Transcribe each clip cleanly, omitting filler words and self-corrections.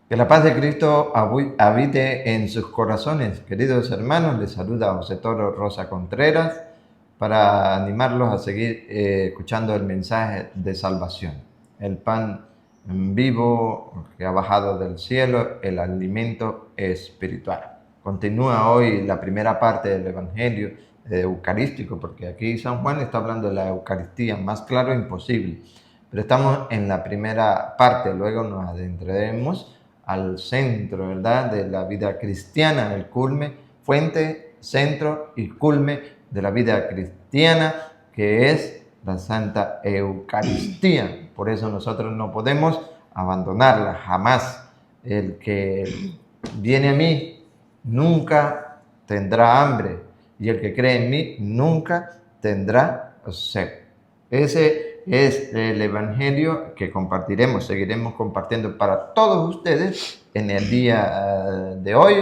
Que la paz de Cristo habite en sus corazones. Queridos hermanos, les saluda José Toro Rosa Contreras para animarlos a seguir escuchando el mensaje de salvación. El pan vivo que ha bajado del cielo, el alimento espiritual. Continúa hoy la primera parte del Evangelio eucarístico, porque aquí San Juan está hablando de la Eucaristía, más claro imposible. Pero estamos en la primera parte, luego nos adentraremos al centro, ¿verdad?, de la vida cristiana, el culme, fuente, centro y culme de la vida cristiana, que es la Santa Eucaristía. Por eso nosotros no podemos abandonarla jamás. El que viene a mí nunca tendrá hambre, y el que cree en mí nunca tendrá sed. Ese es el Evangelio que compartiremos, seguiremos compartiendo para todos ustedes en el día de hoy,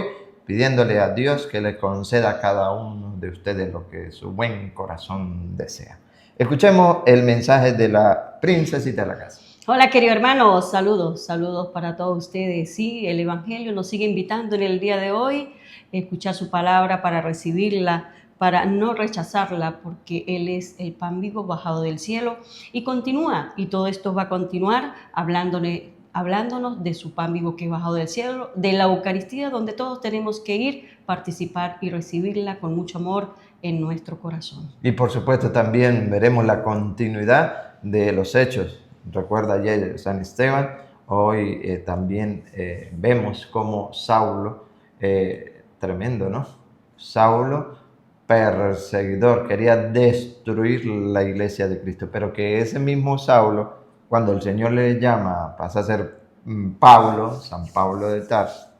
pidiéndole a Dios que le conceda a cada uno de ustedes lo que su buen corazón desea. Escuchemos el mensaje de la princesita de la casa. Hola, querido hermano, saludos para todos ustedes. Sí, el Evangelio nos sigue invitando en el día de hoy a escuchar su palabra, para recibirla, para no rechazarla, porque Él es el pan vivo bajado del cielo y continúa, y todo esto va a continuar hablándonos de su pan vivo que es bajado del cielo, de la Eucaristía, donde todos tenemos que ir, participar y recibirla con mucho amor en nuestro corazón. Y por supuesto también veremos la continuidad de los hechos. Recuerda ayer San Esteban, hoy también vemos cómo Saulo, tremendo, ¿no? Saulo, perseguidor, quería destruir la iglesia de Cristo, pero que ese mismo Saulo, cuando el Señor le llama, pasa a ser Pablo, San Pablo de Tarso,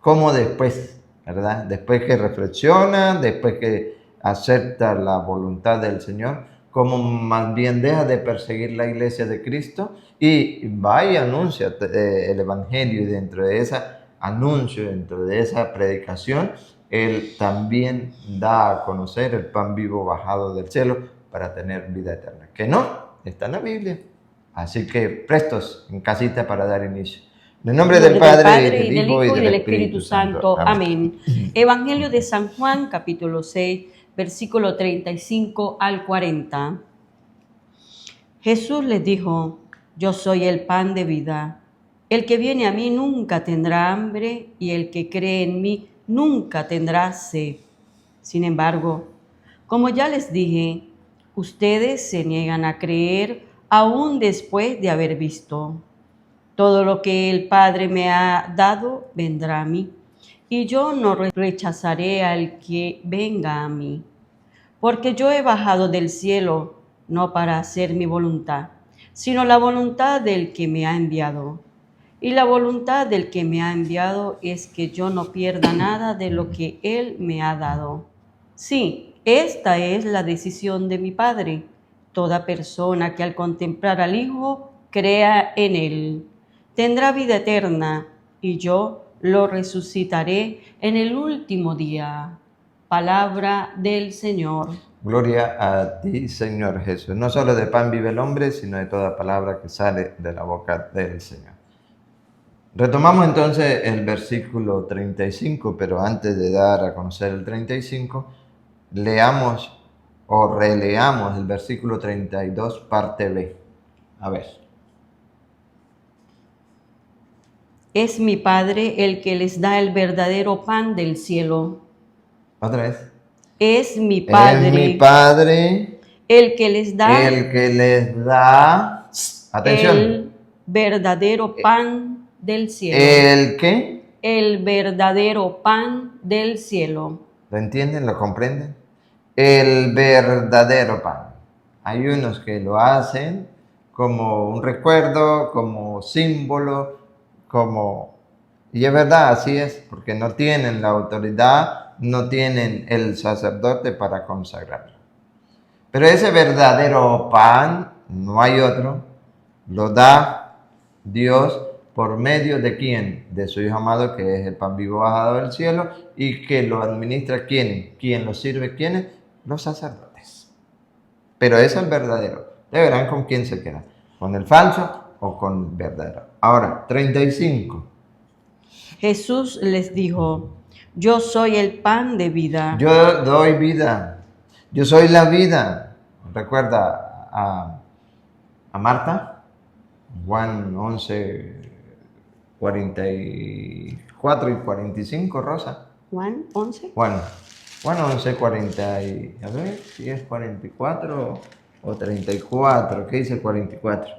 como después, ¿verdad? Después que reflexiona, después que acepta la voluntad del Señor, como más bien deja de perseguir la iglesia de Cristo y va y anuncia el Evangelio, y dentro de ese anuncio, dentro de esa predicación, Él también da a conocer el pan vivo bajado del cielo para tener vida eterna. Que no, está en la Biblia. Así que prestos en casita para dar inicio. En el nombre del Padre, y del Hijo, y del Espíritu Santo. Amén. Evangelio de San Juan, capítulo 6, versículo 35 al 40. Jesús les dijo: yo soy el pan de vida. El que viene a mí nunca tendrá hambre, y el que cree en mí nunca tendrá sed. Sin embargo, como ya les dije, ustedes se niegan a creer aún después de haber visto. Todo lo que el Padre me ha dado vendrá a mí, y yo no rechazaré al que venga a mí, porque yo he bajado del cielo no para hacer mi voluntad, sino la voluntad del que me ha enviado. Y la voluntad del que me ha enviado es que yo no pierda nada de lo que Él me ha dado. Sí, esta es la decisión de mi Padre. Toda persona que al contemplar al Hijo crea en Él tendrá vida eterna, y yo lo resucitaré en el último día. Palabra del Señor. Gloria a ti, Señor Jesús. No solo de pan vive el hombre, sino de toda palabra que sale de la boca del Señor. Retomamos entonces el versículo 35, pero antes de dar a conocer el 35, leamos o releamos el versículo 32, parte B. A ver. Es mi Padre el que les da el verdadero pan del cielo. Otra vez. Es mi Padre. Es mi Padre el que les da, atención, el verdadero pan del cielo. ¿el qué? El verdadero pan del cielo. ¿Lo entienden? ¿Lo comprenden? El verdadero pan. Hay unos que lo hacen como un recuerdo, como símbolo, y es verdad, así es, porque no tienen la autoridad, no tienen el sacerdote para consagrarlo. Pero ese verdadero pan, no hay otro, lo da Dios por medio de ¿quién? De su Hijo amado, que es el pan vivo bajado del cielo, y que lo administra ¿quién? ¿Quién lo sirve? ¿Quiénes? Los sacerdotes. Pero es el verdadero. Ya verán con quién se queda, con el falso o con el verdadero. Ahora, 35. Jesús les dijo, yo soy el pan de vida. Yo doy vida. Yo soy la vida. Recuerda a Marta, Juan 11, 44 y 45, Rosa. Juan 11. Juan 11, 40 y, a ver si es 44 o 34. ¿Qué dice 44?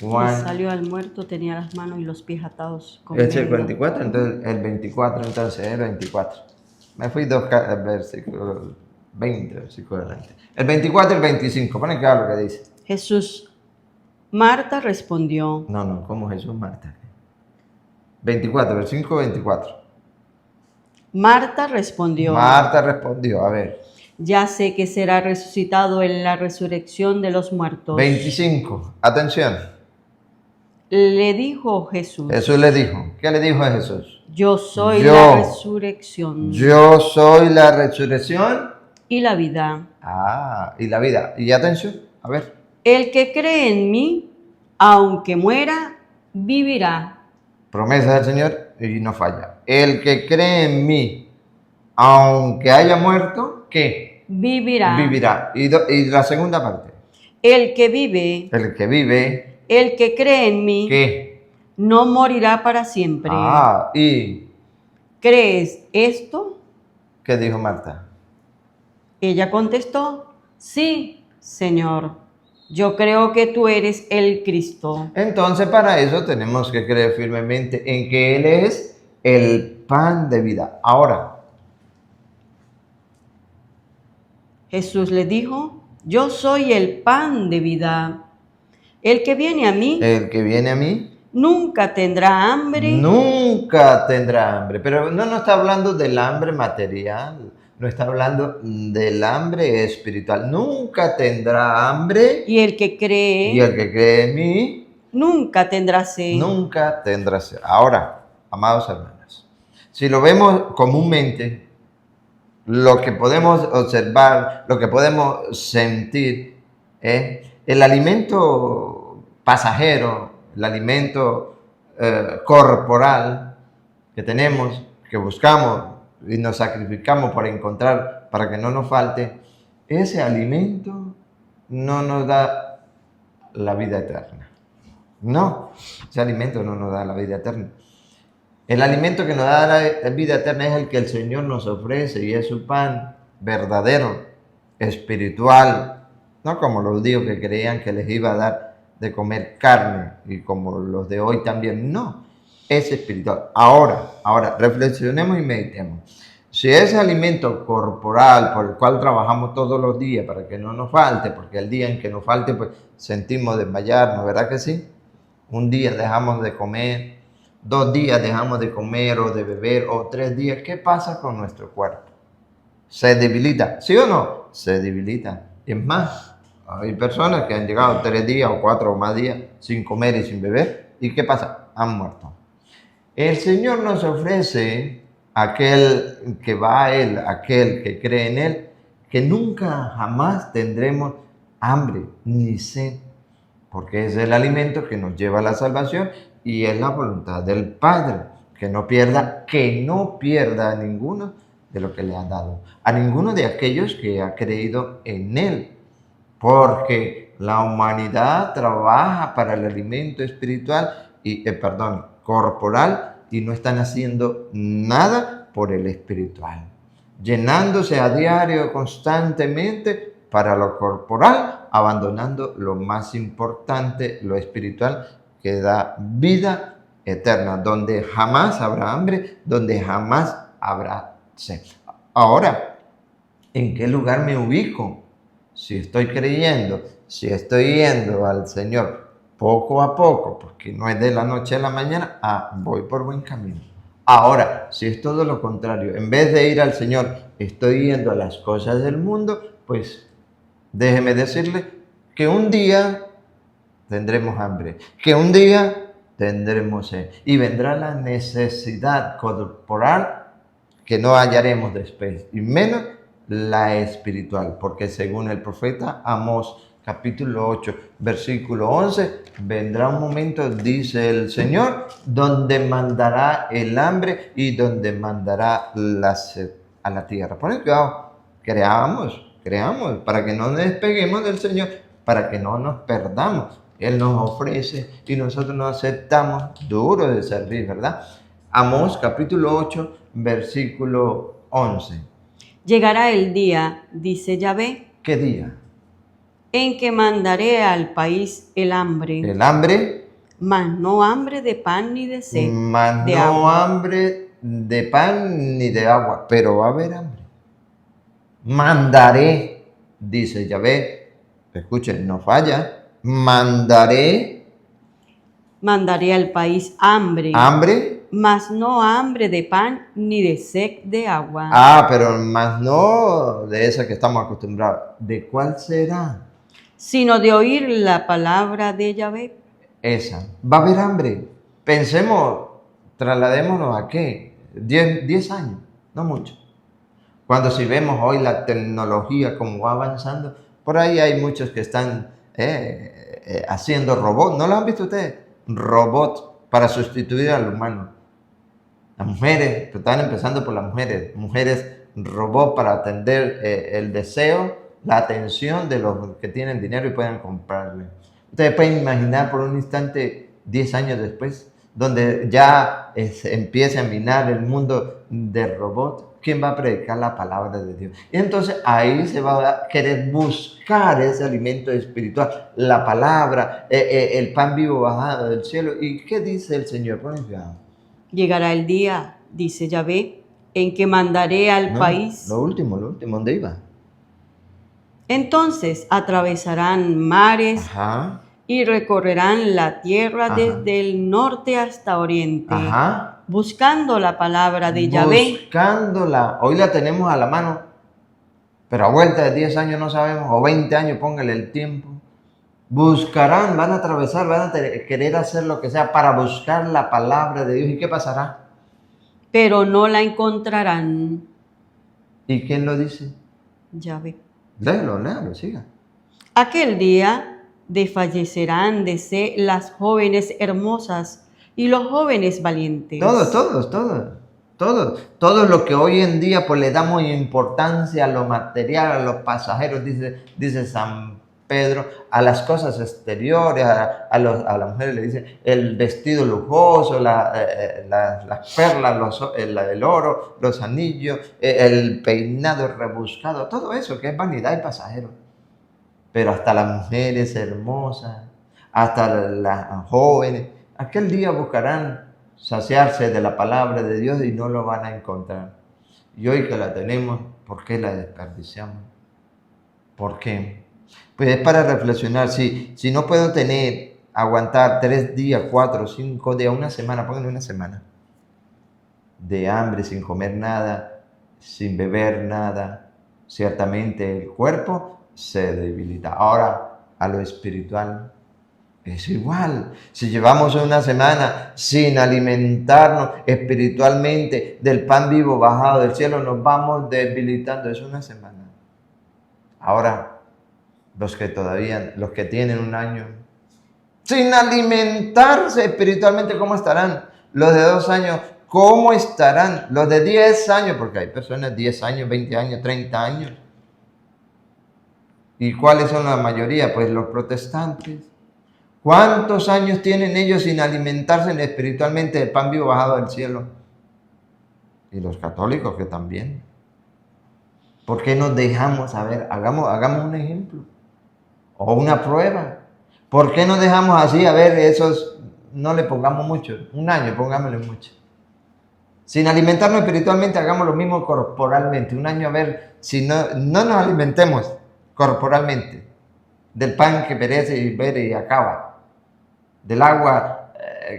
Y salió al muerto, tenía las manos y los pies atados con Este es el venda. 44, entonces el 24, entonces es el 24. Me fui dos versículos, 20 versículos adelante. El 24 y el 25, ponen claro lo que dice. Jesús, Marta respondió, No, ¿cómo Jesús, Marta? 24, versículo 24. Marta respondió, Marta respondió, a ver. ya sé que será resucitado en la resurrección de los muertos. 25, atención. Le dijo Jesús, Jesús le dijo, ¿qué le dijo a Jesús? yo soy Yo. la resurrección Yo soy la resurrección. y la vida. Y la vida. Y atención, a ver. El que cree en mí, aunque muera, vivirá. Promesa del Señor y no falla. El que cree en mí, aunque haya muerto, ¿qué? Vivirá. Vivirá. Y la segunda parte. El que vive, El que vive, el que cree en mí, ¿qué? no morirá para siempre. ¿Y ¿Crees esto? qué dijo Marta? Ella contestó, sí, Señor, yo creo que tú eres el Cristo. Entonces para eso tenemos que creer firmemente en que Él es el pan de vida. Ahora, Jesús le dijo, yo soy el pan de vida. El que viene a mí el que viene a mí nunca tendrá hambre. nunca tendrá hambre. Pero no nos está hablando del hambre material, no está hablando del hambre espiritual. Nunca tendrá hambre. Y el que cree Y el que cree en mí nunca tendrá sed. nunca tendrá sed. Ahora, amados hermanos, si lo vemos comúnmente, lo que podemos observar, lo que podemos sentir es el alimento pasajero, el alimento corporal que tenemos, que buscamos y nos sacrificamos para encontrar, para que no nos falte. Ese alimento no nos da la vida eterna. No, ese alimento no nos da la vida eterna. El alimento que nos da la vida eterna es el que el Señor nos ofrece y es su pan verdadero, espiritual, no como los judíos que creían que les iba a dar de comer carne y como los de hoy también, no, es espiritual. Ahora, reflexionemos y meditemos. Si ese alimento corporal por el cual trabajamos todos los días para que no nos falte, porque el día en que nos falte pues sentimos desmayarnos, ¿verdad que sí? Un día dejamos de comer, 2 días dejamos de comer o de beber, o 3 días, ¿qué pasa con nuestro cuerpo? Se debilita, ¿sí o no? Se debilita. Es más, hay personas que han llegado 3 días o 4 o más días sin comer y sin beber, ¿y qué pasa? Han muerto. El Señor nos ofrece aquel que va a Él, aquel que cree en Él, que nunca jamás tendremos hambre ni sed, porque es el alimento que nos lleva a la salvación y es la voluntad del Padre, que no pierda a ninguno de lo que le ha dado, a ninguno de aquellos que ha creído en Él, porque la humanidad trabaja para el alimento espiritual corporal y no están haciendo nada por el espiritual, llenándose a diario constantemente para lo corporal, abandonando lo más importante, lo espiritual, que da vida eterna, donde jamás habrá hambre, donde jamás habrá sed. Ahora, ¿en qué lugar me ubico? Si estoy creyendo, si estoy yendo al Señor poco a poco, porque no es de la noche a la mañana, voy por buen camino. Ahora, si es todo lo contrario, en vez de ir al Señor, estoy yendo a las cosas del mundo, pues déjeme decirle que un día tendremos hambre, que un día tendremos sed y vendrá la necesidad corporal que no hallaremos después, y menos la espiritual, porque según el profeta Amós, capítulo 8, versículo 11, vendrá un momento, dice el Señor, donde mandará el hambre y donde mandará la sed a la tierra. Ponen cuidado, creamos, para que no nos despeguemos del Señor, para que no nos perdamos. Él nos ofrece y nosotros nos aceptamos duro de servir, ¿verdad? Amós capítulo 8, versículo 11. Llegará el día, dice Yahvé, ¿Qué día? en que mandaré al país el hambre, El hambre, mas no hambre de pan ni de sed, mas de no agua. hambre de pan ni de agua, pero va a haber hambre. Mandaré, dice Yahvé, escuchen, no falla, mandaré Mandaré al país hambre, hambre. mas no hambre de pan ni de sed de agua, Pero más no de esa que estamos acostumbrados. ¿De cuál será? sino de oír la palabra de Yahvé. Esa. Va a haber hambre. Pensemos, trasladémonos a qué? 10 años, no mucho. Cuando si vemos hoy la tecnología como va avanzando, por ahí hay muchos que están haciendo robots. ¿No lo han visto ustedes? Robots para sustituir al humano. Las mujeres, están empezando por las mujeres robot para atender el deseo, la atención de los que tienen dinero y pueden comprarle. Ustedes pueden imaginar por un instante 10 años después, donde ya empieza a minar el mundo del robot. ¿Quién va a predicar la palabra de Dios? Y entonces ahí se va a querer buscar ese alimento espiritual, la palabra, el pan vivo bajado del cielo. ¿Y qué dice el Señor? Ponen cuidado. Llegará el día, dice Yahvé, en que mandaré al No, país. Lo último, ¿dónde iba? Entonces atravesarán mares Ajá, y recorrerán la tierra Ajá. desde el norte hasta oriente, ajá. buscando la palabra de Yahvé. Buscándola. Hoy la tenemos a la mano, pero a vuelta de 10 años no sabemos, o 20 años, póngale el tiempo. Buscarán, van a atravesar, van a querer hacer lo que sea para buscar la palabra de Dios. ¿Y qué pasará? Pero no la encontrarán. ¿Y quién lo dice? Yahvé. Léalo, siga. Aquel día desfallecerán de sed las jóvenes hermosas y los jóvenes valientes. Todos lo que hoy en día pues le damos importancia a lo material, a los pasajeros, dice San Pedro, a las cosas exteriores, a las mujeres le dice el vestido lujoso, las perlas, el oro, los anillos, el peinado rebuscado, todo eso que es vanidad y pasajero. Pero hasta las mujeres hermosas, hasta las jóvenes, aquel día buscarán saciarse de la palabra de Dios y no lo van a encontrar. Y hoy que la tenemos, ¿por qué la desperdiciamos? ¿Por qué? Pues es para reflexionar. Si no puedo aguantar 3 días, 4, 5 días, una semana, pónganle una semana de hambre, sin comer nada, sin beber nada, ciertamente el cuerpo se debilita. Ahora, a lo espiritual es igual. Si llevamos una semana sin alimentarnos espiritualmente del pan vivo bajado del cielo, nos vamos debilitando. Es una semana. Ahora, los que tienen un año sin alimentarse espiritualmente, ¿cómo estarán? Los de 2 años, ¿cómo estarán? Los de 10 años, porque hay personas 10 años, 20 años, 30 años. ¿Y cuáles son la mayoría? Pues los protestantes. ¿Cuántos años tienen ellos sin alimentarse espiritualmente del pan vivo bajado del cielo? Y los católicos que también. ¿Por qué nos dejamos? A ver, hagamos un ejemplo. O una prueba. ¿Por qué nos dejamos así? A ver, esos no le pongamos mucho. 1 año, pongámosle mucho. Sin alimentarnos espiritualmente, hagamos lo mismo corporalmente. 1 año, a ver, si no nos alimentemos corporalmente del pan que perece y bebe y acaba, del agua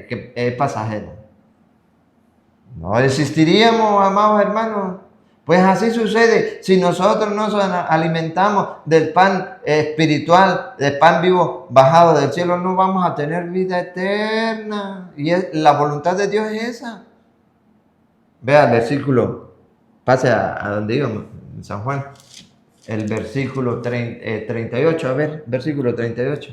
que es pasajera. No existiríamos, amados hermanos. Pues así sucede si nosotros nos alimentamos del pan espiritual, del pan vivo bajado del cielo, no vamos a tener vida eterna. Y la voluntad de Dios es esa. Vea el versículo, pase a donde íbamos, en San Juan. el versículo 38. A ver, versículo 38.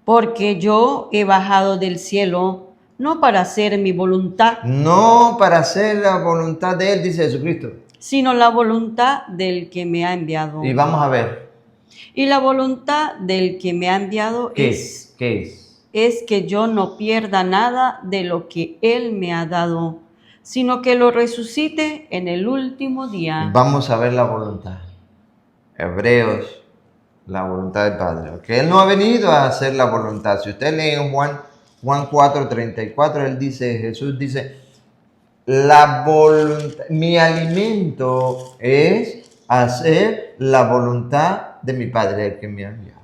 Porque yo he bajado del cielo no para hacer mi voluntad, No para hacer la voluntad de Él, dice Jesucristo. sino la voluntad del que me ha enviado. Y vamos a ver, Y la voluntad del que me ha enviado ¿qué es? ¿Qué es? es que yo no pierda nada de lo que Él me ha dado, sino que lo resucite en el último día. Vamos a ver la voluntad. Hebreos, la voluntad del Padre. Porque Él no ha venido a hacer la voluntad. Si usted lee en Juan 4:34, Él dice, Jesús dice, la voluntad, mi alimento es hacer la voluntad de mi Padre, el que me ha enviado.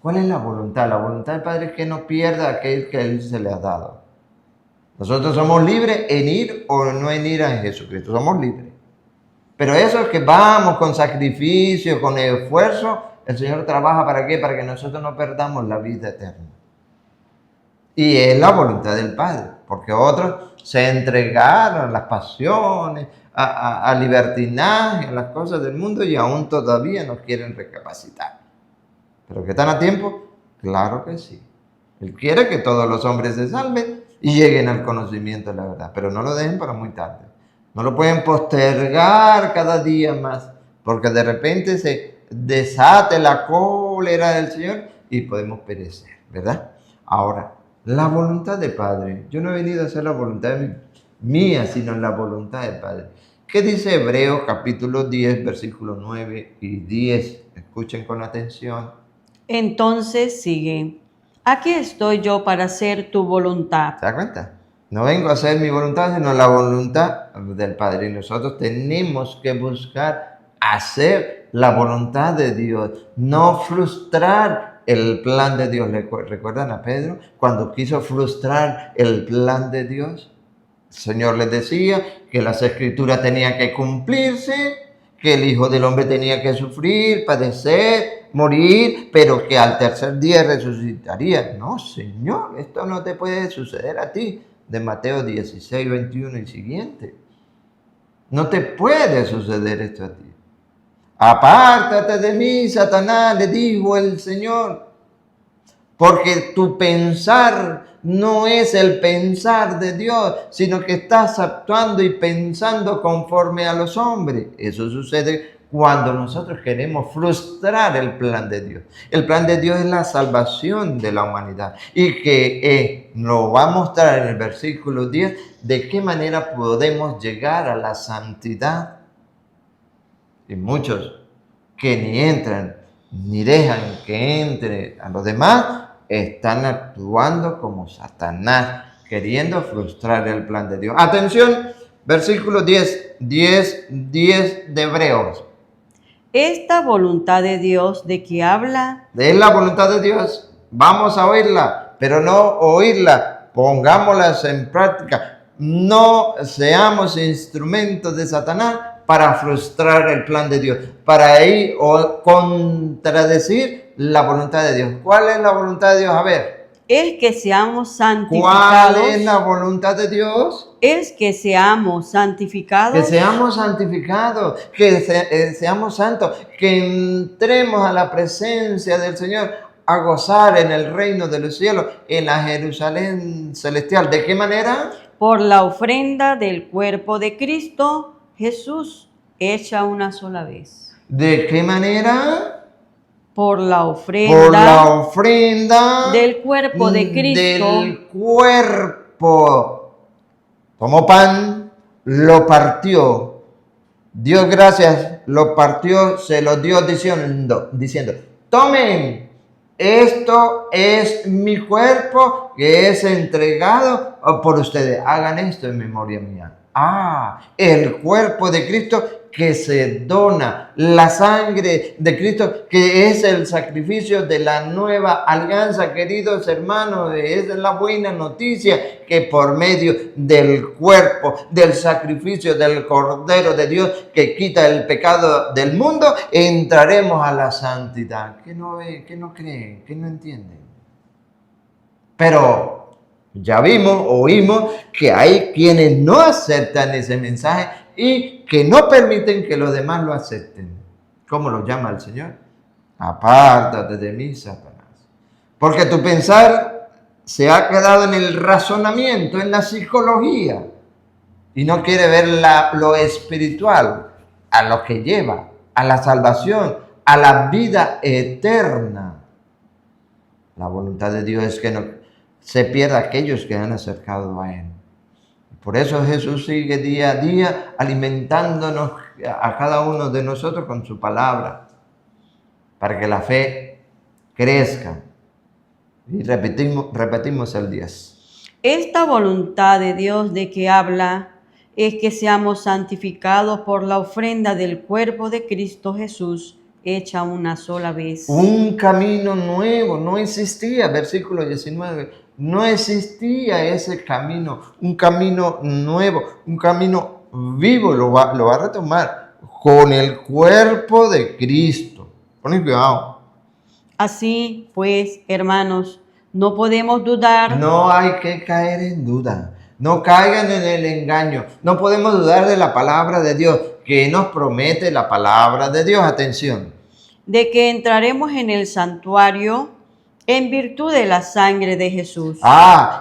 ¿Cuál es la voluntad? La voluntad del Padre es que no pierda aquel que Él se le ha dado. Nosotros somos libres en ir o no en ir a Jesucristo. Somos libres. Pero eso es que vamos con sacrificio, con esfuerzo. El Señor trabaja ¿para qué? Para que nosotros no perdamos la vida eterna. Y es la voluntad del Padre. Porque otros se entregaron a las pasiones, a libertinaje, a las cosas del mundo y aún todavía no quieren recapacitar. ¿Pero que están a tiempo? Claro que sí. Él quiere que todos los hombres se salven y lleguen al conocimiento de la verdad. Pero no lo dejen para muy tarde. No lo pueden postergar cada día más, porque de repente se desate la cólera del Señor y podemos perecer, ¿verdad? Ahora, la voluntad del Padre. Yo no he venido a hacer la voluntad mía, sino la voluntad del Padre. ¿Qué dice Hebreos capítulo 10, versículos 9 y 10? Escuchen con atención. Entonces sigue, aquí estoy yo para hacer tu voluntad. ¿Se da cuenta? No vengo a hacer mi voluntad, sino la voluntad del Padre. Y nosotros tenemos que buscar hacer la voluntad de Dios, no frustrar el plan de Dios. ¿Recuerdan a Pedro cuando quiso frustrar el plan de Dios? El Señor les decía que las escrituras tenían que cumplirse, que el Hijo del Hombre tenía que sufrir, padecer, morir, pero que al tercer día resucitaría. No, Señor, esto no te puede suceder a ti. De Mateo 16, 21 y siguiente. No te puede suceder esto a ti. Apártate de mí, Satanás, le dijo el Señor, porque tu pensar no es el pensar de Dios, sino que estás actuando y pensando conforme a los hombres. Eso sucede cuando nosotros queremos frustrar el plan de Dios. El plan de Dios es la salvación de la humanidad y que nos va a mostrar en el versículo 10 de qué manera podemos llegar a la santidad. Y muchos que ni entran ni dejan que entre a los demás están actuando como Satanás, queriendo frustrar el plan de Dios. Atención, versículo 10 de Hebreos. Esta voluntad de Dios de que habla Es la voluntad de Dios. Vamos a oírla, pero no oírla. Pongámoslas en práctica. No seamos instrumentos de Satanás para frustrar el plan de Dios, para ir o contradecir la voluntad de Dios. ¿Cuál es la voluntad de Dios? A ver. es que seamos santificados. ¿Cuál es la voluntad de Dios? Es que seamos santificados. Que seamos santificados, que seamos santos, que entremos a la presencia del Señor, a gozar en el reino de los cielos, en la Jerusalén celestial. ¿De qué manera? Por la ofrenda del cuerpo de Cristo Jesús, hecha una sola vez. ¿De qué manera? Por la ofrenda, del cuerpo de Cristo. Del cuerpo. Tomó pan, lo partió, dio gracias, lo partió, se lo dio diciendo, tomen, esto es mi cuerpo que es entregado por ustedes. Hagan esto en memoria mía. El cuerpo de Cristo que se dona, la sangre de Cristo que es el sacrificio de la nueva alianza, queridos hermanos. Es la buena noticia que por medio del cuerpo, del sacrificio del Cordero de Dios que quita el pecado del mundo, entraremos a la santidad. ¿Qué no creen? ¿Qué no entienden? Pero Ya vimos, oímos que hay quienes no aceptan ese mensaje y que no permiten que los demás lo acepten. ¿Cómo lo llama el Señor? Apártate de mí, Satanás. Porque tu pensar se ha quedado en el razonamiento, en la psicología, y no quiere ver lo espiritual, a lo que lleva, a la salvación, a la vida eterna. La voluntad de Dios es que no se pierda aquellos que han acercado a Él. Por eso Jesús sigue día a día alimentándonos a cada uno de nosotros con su palabra, para que la fe crezca. Y repetimos el 10. Esta voluntad de Dios de que habla es que seamos santificados por la ofrenda del cuerpo de Cristo Jesús, hecha una sola vez. Un camino nuevo, no existía, versículo 19, no existía ese camino, un camino nuevo, un camino vivo, lo va a retomar con el cuerpo de Cristo. Ponen cuidado. Así pues, hermanos, no podemos dudar. No hay que caer en duda. No caigan en el engaño. No podemos dudar de la palabra de Dios. ¿Qué nos promete la palabra de Dios? Atención. De que entraremos en el santuario en virtud de la sangre de Jesús.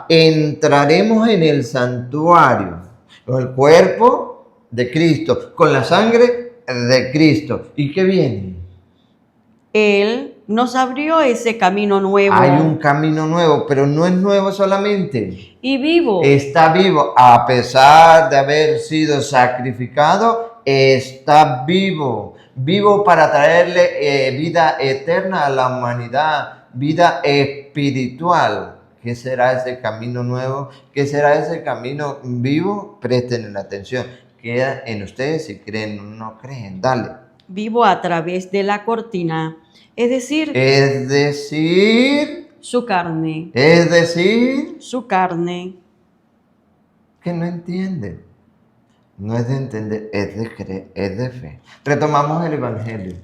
Entraremos en el santuario, con el cuerpo de Cristo, con la sangre de Cristo. ¿Y qué viene? Él nos abrió ese camino nuevo. Hay un camino nuevo, pero no es nuevo solamente. Y vivo. Está vivo, a pesar de haber sido sacrificado, está vivo. Vivo para traerle vida eterna a la humanidad, vida espiritual. ¿Qué será ese camino nuevo? ¿Qué será ese camino vivo? Presten atención. Queda en ustedes si creen o no creen. Dale. Vivo a través de la cortina, es decir, su carne. Es decir, su carne. Que no entienden. No es de entender, es de creer, es de fe. Retomamos el Evangelio.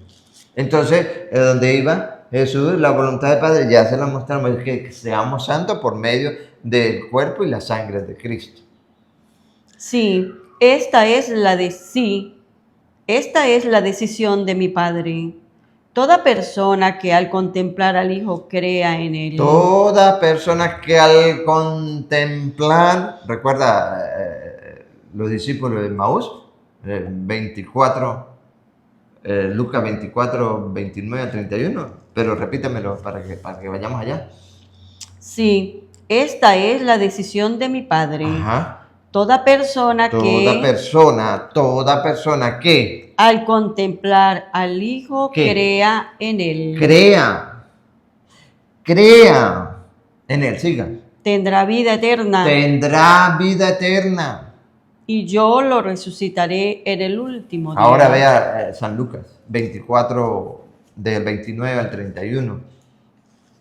Entonces, ¿dónde iba Jesús? La voluntad del Padre ya se la mostramos, es que seamos santos por medio del cuerpo y la sangre de Cristo. Sí, esta es la decisión de mi Padre. Toda persona que al contemplar al Hijo crea en Él. Toda persona que al contemplar, recuerda los discípulos de Maús, 24, Lucas 24, 29 a 31, pero repítemelo para que vayamos allá. Sí, esta es la decisión de mi Padre. Ajá. Toda persona que al contemplar al Hijo crea en Él. Crea en Él, siga. Tendrá vida eterna. Y yo lo resucitaré en el último día. Ahora vea San Lucas 24, del 29 al 31.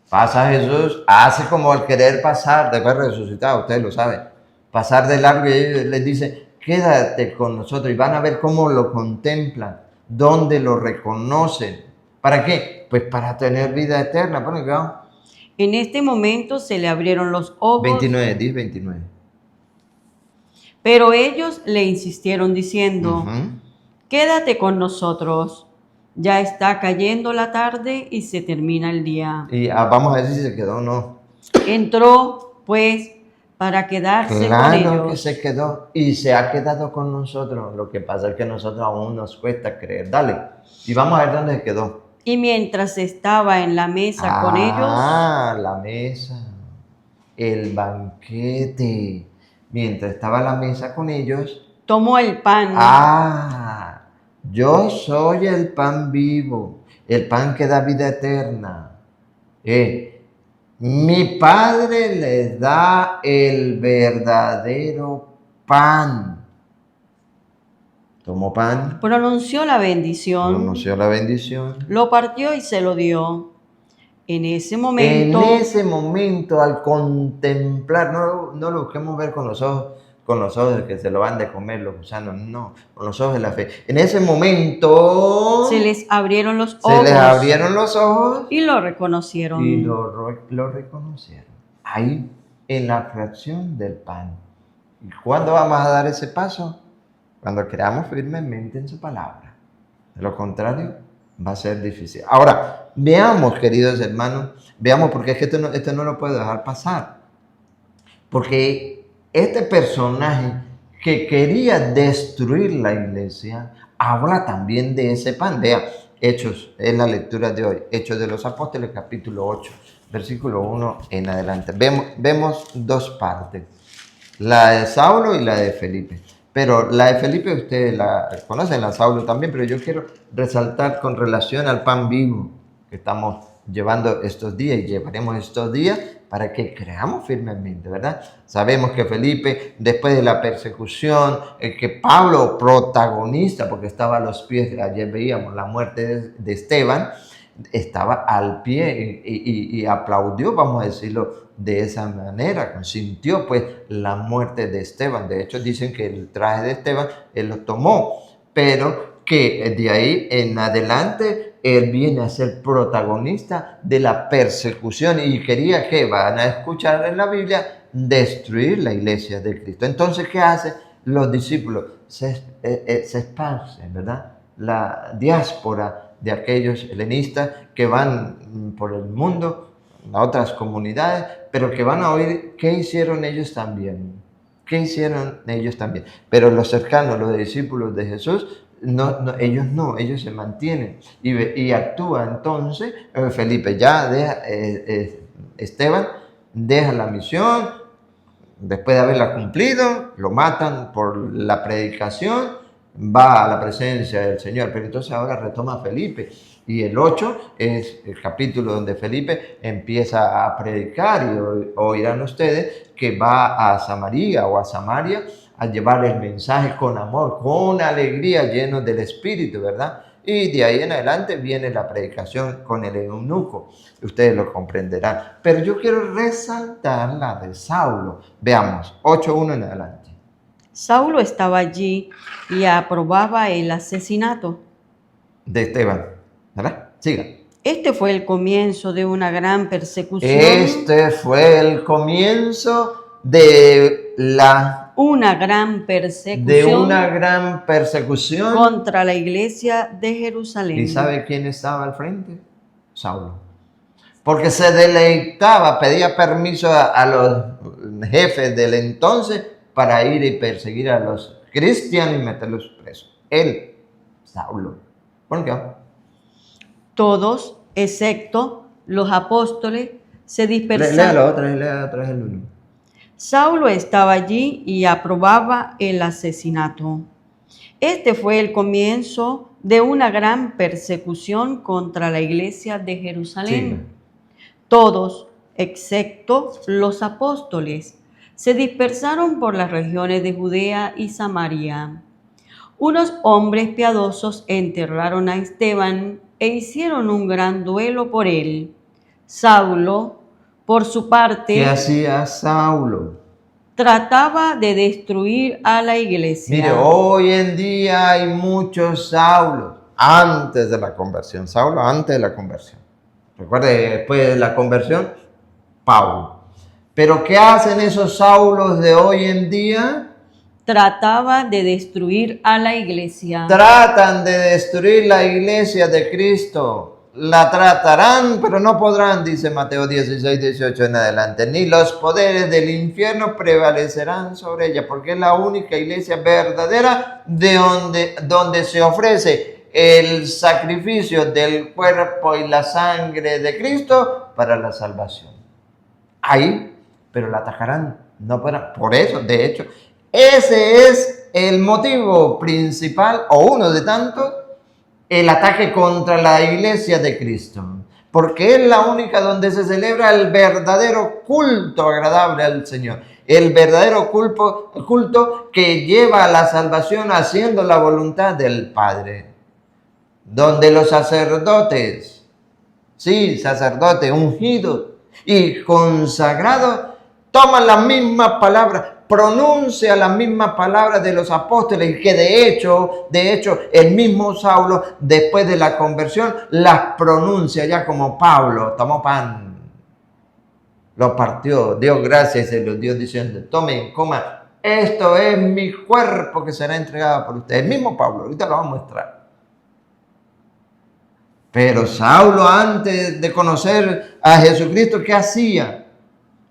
Pasa Jesús, hace como al querer pasar, después resucitado, ustedes lo saben. Pasar de largo y ellos les dice, quédate con nosotros, y van a ver cómo lo contemplan, dónde lo reconocen. ¿Para qué? Pues para tener vida eterna. Ponen cuidado. En este momento se le abrieron los ojos. 29. Pero ellos le insistieron diciendo, quédate con nosotros, ya está cayendo la tarde y se termina el día. Y vamos a ver si se quedó o no. Entró, pues, para quedarse con ellos. Claro que se quedó y se ha quedado con nosotros. Lo que pasa es que a nosotros aún nos cuesta creer. Dale, y vamos a ver dónde se quedó. Y mientras estaba en la mesa con ellos. La mesa, el banquete. Mientras estaba a la mesa con ellos, tomó el pan. Yo soy el pan vivo, el pan que da vida eterna. Mi Padre les da el verdadero pan. Tomó pan. Pronunció la bendición. Lo partió y se lo dio. En ese momento, al contemplar, no lo busquemos ver con los ojos que se lo van de comer los gusanos, no, con los ojos de la fe. En ese momento se les abrieron los ojos y lo reconocieron. Lo reconocieron. Ahí en la fracción del pan. ¿Y cuándo vamos a dar ese paso? Cuando creamos firmemente en su palabra. De lo contrario, va a ser difícil. Ahora, veamos, queridos hermanos, veamos, porque es que esto no lo puedo dejar pasar. Porque este personaje que quería destruir la iglesia, habla también de ese pan. Vea, Hechos, es la lectura de hoy, Hechos de los Apóstoles, capítulo 8, versículo 1 en adelante. Vemos dos partes, la de Saulo y la de Felipe. Pero la de Felipe ustedes la conocen, la de Saulo también, pero yo quiero resaltar con relación al pan vivo que estamos llevando estos días y llevaremos estos días para que creamos firmemente, ¿verdad? Sabemos que Felipe, después de la persecución, que Pablo, protagonista, porque estaba a los pies, ayer veíamos la muerte de Esteban, estaba al pie y aplaudió, vamos a decirlo de esa manera, consintió pues la muerte de Esteban. De hecho dicen que el traje de Esteban él lo tomó, pero que de ahí en adelante él viene a ser protagonista de la persecución y quería que, van a escuchar en la Biblia, destruir la iglesia de Cristo. Entonces, ¿qué hacen los discípulos? Se esparcen, ¿verdad? La diáspora de aquellos helenistas que van por el mundo, a otras comunidades, pero que van a oír qué hicieron ellos también. ¿Qué hicieron ellos también? Pero los cercanos, los discípulos de Jesús, ellos se mantienen y actúa entonces. Felipe ya deja, Esteban deja la misión, después de haberla cumplido, lo matan por la predicación, va a la presencia del Señor, pero entonces ahora retoma Felipe. Y el 8 es el capítulo donde Felipe empieza a predicar y oirán ustedes que va a Samaria o a Samaria a llevar el mensaje con amor, con alegría, lleno del Espíritu, ¿verdad? Y de ahí en adelante viene la predicación con el eunuco. Ustedes lo comprenderán. Pero yo quiero resaltar la de Saulo. Veamos, 8:1 en adelante. Saulo estaba allí y aprobaba el asesinato De Esteban, ¿verdad? Siga. Este fue el comienzo de una gran persecución. Este fue el comienzo de una gran persecución contra la iglesia de Jerusalén. ¿Y sabe quién estaba al frente? Saulo. Porque se deleitaba, pedía permiso a los jefes del entonces para ir y perseguir a los cristianos y meterlos presos. Él, Saulo. ¿Por qué? Todos, excepto los apóstoles, se dispersaron. Lea otra vez el 1. Saulo estaba allí y aprobaba el asesinato. Este fue el comienzo de una gran persecución contra la iglesia de Jerusalén. Sí. Todos, excepto los apóstoles, se dispersaron por las regiones de Judea y Samaria. Unos hombres piadosos enterraron a Esteban e hicieron un gran duelo por él. Saulo, por su parte, ¿qué hacía Saulo? Trataba de destruir a la iglesia. Mire, hoy en día hay muchos Saulos antes de la conversión. Saulo antes de la conversión. Recuerde, después de la conversión, Pablo. Pero ¿qué hacen esos Saulos de hoy en día? Trataba de destruir a la iglesia. Tratan de destruir la iglesia de Cristo. La tratarán, pero no podrán, dice Mateo 16, 18 en adelante. Ni los poderes del infierno prevalecerán sobre ella, porque es la única iglesia verdadera donde se ofrece el sacrificio del cuerpo y la sangre de Cristo para la salvación. Ahí, pero la atacarán, no podrán. Por eso, de hecho, ese es el motivo principal, o uno de tantos, el ataque contra la iglesia de Cristo, porque es la única donde se celebra el verdadero culto agradable al Señor, el verdadero culto que lleva a la salvación haciendo la voluntad del Padre, donde los sacerdotes, sí, sacerdotes ungidos y consagrados, toman las mismas palabras, pronuncia las mismas palabras de los apóstoles, que de hecho, el mismo Saulo, después de la conversión, las pronuncia ya como Pablo, tomó pan. lo partió, dio gracias y se lo dio diciendo, tomen, coman, esto es mi cuerpo que será entregado por ustedes. El mismo Pablo, ahorita lo vamos a mostrar. Pero Saulo, antes de conocer a Jesucristo, ¿qué hacía?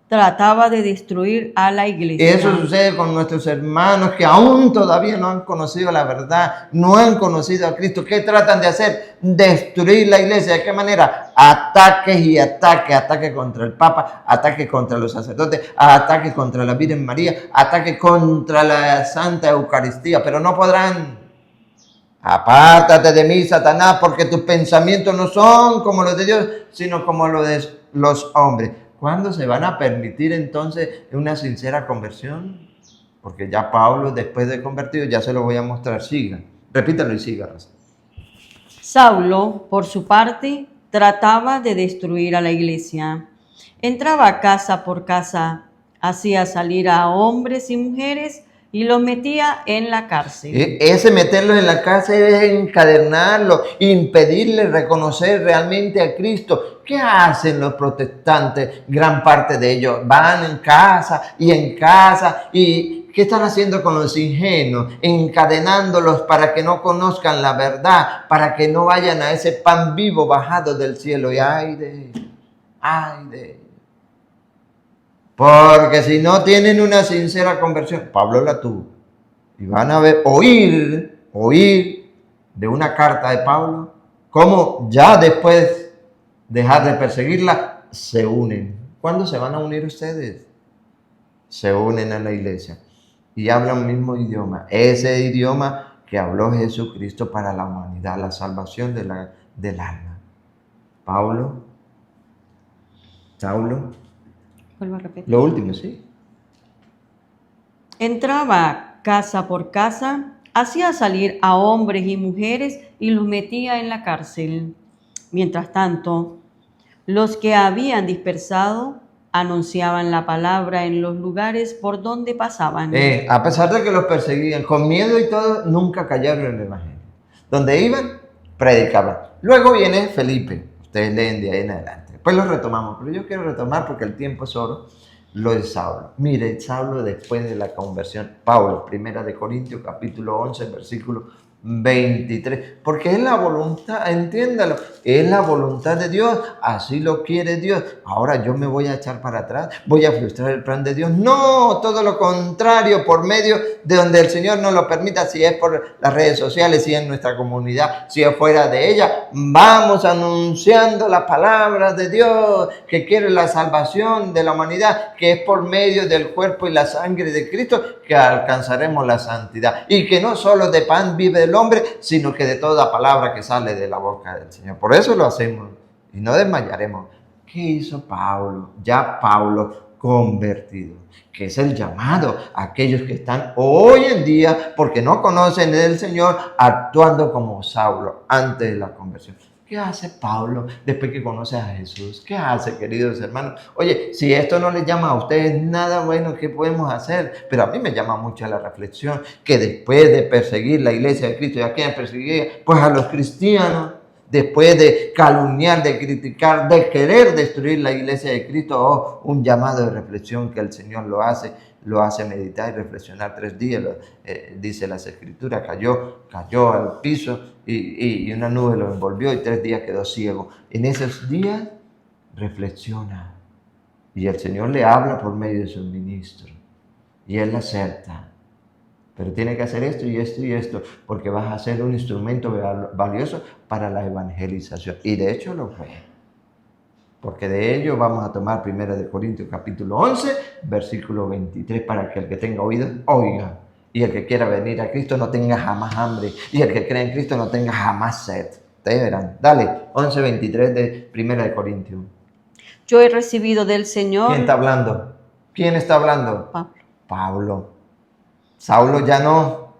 Trataba de destruir a la iglesia. Eso sucede con nuestros hermanos que aún todavía no han conocido la verdad, no han conocido a Cristo. ¿Qué tratan de hacer? Destruir la iglesia. ¿De qué manera? Ataques y ataques. Ataques contra el Papa, ataques contra los sacerdotes, ataques contra la Virgen María, ataques contra la Santa Eucaristía. Pero no podrán. Apártate de mí, Satanás, porque tus pensamientos no son como los de Dios, sino como los de los hombres. ¿Cuándo se van a permitir entonces una sincera conversión? Porque ya Pablo, después de convertido, ya se lo voy a mostrar. Siga, repítalo y siga, Rosa. Saulo, por su parte, trataba de destruir a la iglesia. Entraba casa por casa, hacía salir a hombres y mujeres y los metía en la cárcel. Ese meterlos en la cárcel es encadenarlos, impedirles reconocer realmente a Cristo. ¿Qué hacen los protestantes? Gran parte de ellos van en casa y ¿qué están haciendo con los ingenuos? Encadenándolos para que no conozcan la verdad, para que no vayan a ese pan vivo bajado del cielo. Y ay de porque si no tienen una sincera conversión, Pablo la tuvo, y van a ver, oír de una carta de Pablo, cómo ya después dejar de perseguirla, se unen. ¿Cuándo se van a unir ustedes? Se unen a la iglesia y hablan el mismo idioma, ese idioma que habló Jesucristo para la humanidad, la salvación del alma. Saulo. Vuelvo a repetir. Lo último, sí. Entraba casa por casa, hacía salir a hombres y mujeres y los metía en la cárcel. Mientras tanto, los que habían dispersado anunciaban la palabra en los lugares por donde pasaban. A pesar de que los perseguían con miedo y todo, nunca callaron en el evangelio. Donde iban, predicaban. Luego viene Felipe. Ustedes leen de ahí en adelante. Después lo retomamos, pero yo quiero retomar porque el tiempo es oro. Lo de Saulo. Mire, Saulo después de la conversión, Pablo, 1 de Corintios, capítulo 11, versículo 23, porque es la voluntad, entiéndalo, es la voluntad de Dios, así lo quiere Dios. Ahora yo me voy a echar para atrás, voy a frustrar el plan de Dios. No, todo lo contrario, por medio de donde el Señor nos lo permita, si es por las redes sociales, si es en nuestra comunidad, si es fuera de ella, vamos anunciando la palabra de Dios, que quiere la salvación de la humanidad, que es por medio del cuerpo y la sangre de Cristo que alcanzaremos la santidad, y que no solo de pan vive el hombre, sino que de toda palabra que sale de la boca del Señor. Por eso lo hacemos y no desmayaremos. ¿Qué hizo Pablo? Ya Pablo convertido, que es el llamado a aquellos que están hoy en día, porque no conocen del Señor, actuando como Saulo antes de la conversión. ¿Qué hace Pablo después que conoce a Jesús? ¿Qué hace, queridos hermanos? Oye, si esto no les llama a ustedes nada bueno, ¿qué podemos hacer? Pero a mí me llama mucho la reflexión que después de perseguir la iglesia de Cristo, ¿y a quién perseguía? Pues a los cristianos. Después de calumniar, de criticar, de querer destruir la iglesia de Cristo, un llamado de reflexión que el Señor lo hace meditar y reflexionar 3 días, dice las Escrituras, cayó al piso y una nube lo envolvió y 3 días quedó ciego. En esos días reflexiona y el Señor le habla por medio de su ministro y él acepta. Pero tiene que hacer esto y esto y esto, porque vas a ser un instrumento valioso para la evangelización. Y de hecho lo fue. Porque de ello vamos a tomar 1 de Corintios capítulo 11, versículo 23, para que el que tenga oídos, oiga. Y el que quiera venir a Cristo no tenga jamás hambre. Y el que cree en Cristo no tenga jamás sed. Ustedes verán. Dale, 11, 23 de 1 de Corintios. Yo he recibido del Señor... ¿Quién está hablando? ¿Quién está hablando? Pablo. Saulo ya no.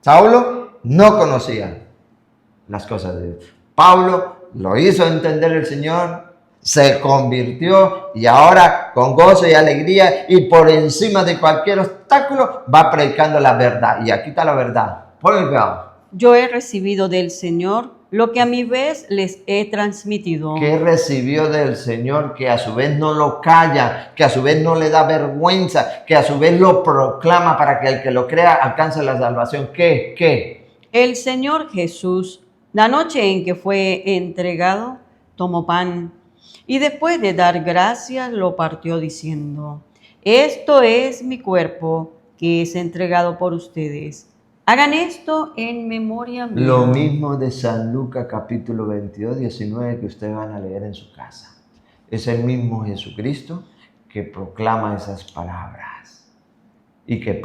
Saulo no conocía las cosas de Dios. Pablo lo hizo entender el Señor, se convirtió y ahora con gozo y alegría y por encima de cualquier obstáculo va predicando la verdad. Y aquí está la verdad. Pon el grado. Yo he recibido del Señor lo que a mi vez les he transmitido. ¿Qué recibió del Señor que a su vez no lo calla, que a su vez no le da vergüenza, que a su vez lo proclama para que el que lo crea alcance la salvación? ¿Qué? El Señor Jesús, la noche en que fue entregado, tomó pan y después de dar gracias lo partió diciendo: esto es mi cuerpo que es entregado por ustedes. Hagan esto en memoria mía. Lo mismo de San Lucas capítulo 22, 19 que ustedes van a leer en su casa. Es el mismo Jesucristo que proclama esas palabras. Y que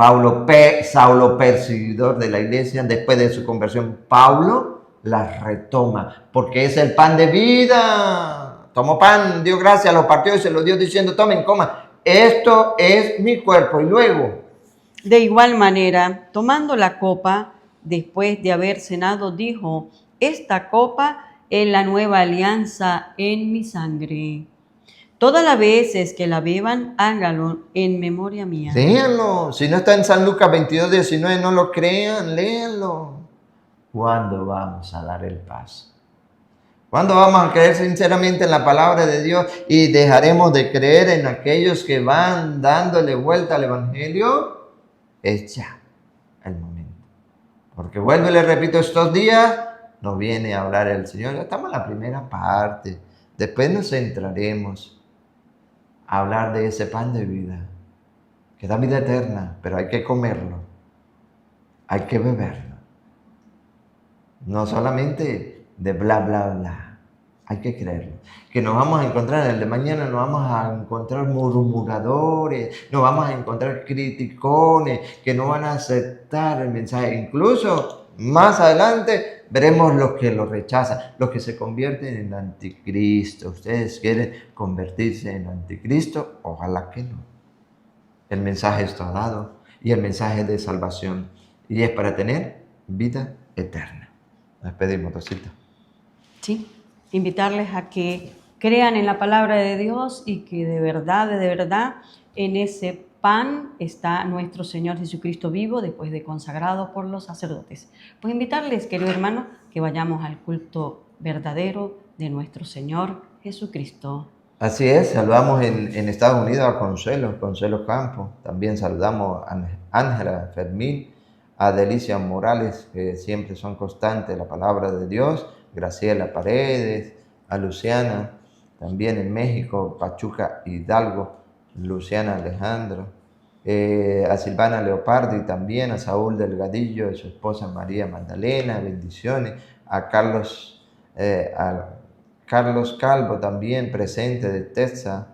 Saulo perseguidor de la iglesia, después de su conversión, Pablo las retoma, porque es el pan de vida. Tomó pan, dio gracias, lo partió y se lo dio diciendo: tomen, coman, esto es mi cuerpo. Y luego, de igual manera, tomando la copa, después de haber cenado, dijo: esta copa es la nueva alianza en mi sangre. Todas las veces que la beban, háganlo en memoria mía. léanlo. Si no está en San Lucas 22, 19, no lo crean, léanlo. ¿Cuándo vamos a dar el paso? ¿Cuándo vamos a creer sinceramente en la palabra de Dios y dejaremos de creer en aquellos que van dándole vuelta al Evangelio? Es ya el momento. Porque vuelvo y le repito, estos días nos viene a hablar el Señor. Ya estamos en la primera parte. Después nos centraremos a hablar de ese pan de vida, que da vida eterna, pero hay que comerlo, hay que beberlo. No solamente de bla, bla, bla. Hay que creerlo. Que nos vamos a encontrar en el de mañana, nos vamos a encontrar murmuradores, nos vamos a encontrar criticones, que no van a aceptar el mensaje. Incluso más adelante veremos los que lo rechazan, los que se convierten en anticristo. ¿Ustedes quieren convertirse en anticristo? Ojalá que no. El mensaje está dado y el mensaje de salvación. Y es para tener vida eterna. Nos despedimos, Rosita. Sí, invitarles a que crean en la palabra de Dios y que de verdad, en ese pan está nuestro Señor Jesucristo vivo después de consagrado por los sacerdotes. Pues invitarles, queridos hermanos, que vayamos al culto verdadero de nuestro Señor Jesucristo. Así es, saludamos en Estados Unidos a Consuelo Campos. También saludamos a Ángela Fermín, a Delicia Morales, que siempre son constantes en la palabra de Dios, Graciela Paredes, a Luciana, también en México, Pachuca Hidalgo, Luciana Alejandro, a Silvana Leopardi también, a Saúl Delgadillo, a su esposa María Magdalena, bendiciones, a Carlos Calvo también presente de Texas,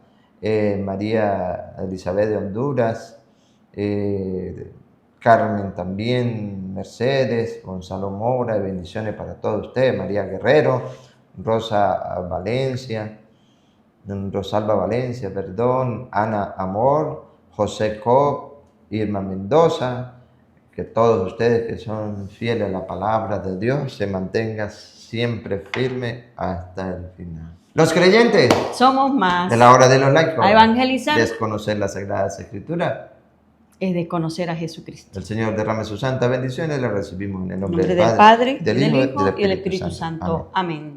María Elizabeth de Honduras, Carmen también, Mercedes, Gonzalo Mora, bendiciones para todos ustedes, María Guerrero, Rosalba Valencia, Ana Amor, José Cobb, Irma Mendoza, que todos ustedes que son fieles a la palabra de Dios se mantengan siempre firme hasta el final. Los creyentes somos más de la hora de los laicos. A evangelizar. Desconocer las Sagradas Escrituras es de conocer a Jesucristo. El Señor derrame sus santas bendiciones, las recibimos en el nombre del Padre, del Hijo y del Espíritu Santo. Amén.